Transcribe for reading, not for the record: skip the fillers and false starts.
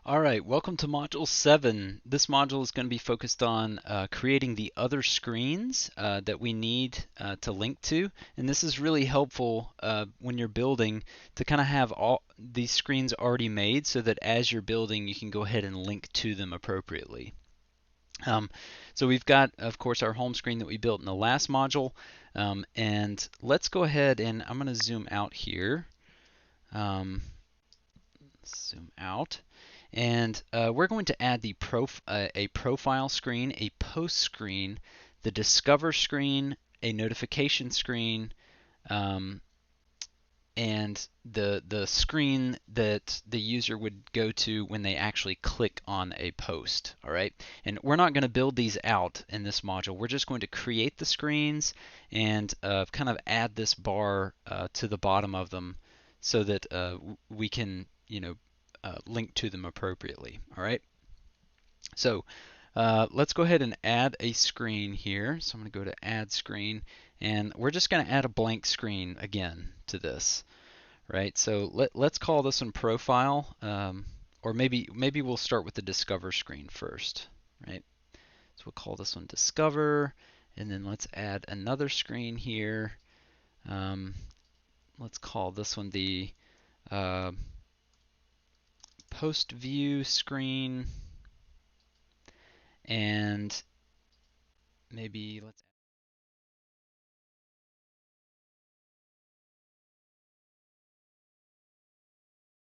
All right, welcome to Module 7. This module is going to be focused on creating the other screens that we need to link to. And this is really helpful when you're building to kind of have all these screens already made so that as you're building, you can go ahead and link to them appropriately. So we've got, of course, our home screen that we built in the last module. And let's go ahead and I'm going to zoom out here. Zoom out. And we're going to add a profile screen, a post screen, the discover screen, a notification screen, um, and the screen that the user would go to when they actually click on a post. All right, and we're not going to build these out in this module. We're just going to create the screens and kind of add this bar to the bottom of them so that we can, link to them appropriately. All right. So let's go ahead and add a screen here. So I'm going to go to Add Screen, and we're just going to add a blank screen again to this. Right. So let's call this one Profile, or maybe we'll start with the Discover screen first. Right. So we'll call this one Discover, and then let's add another screen here. Let's call this one the uh, Post View screen. And maybe let's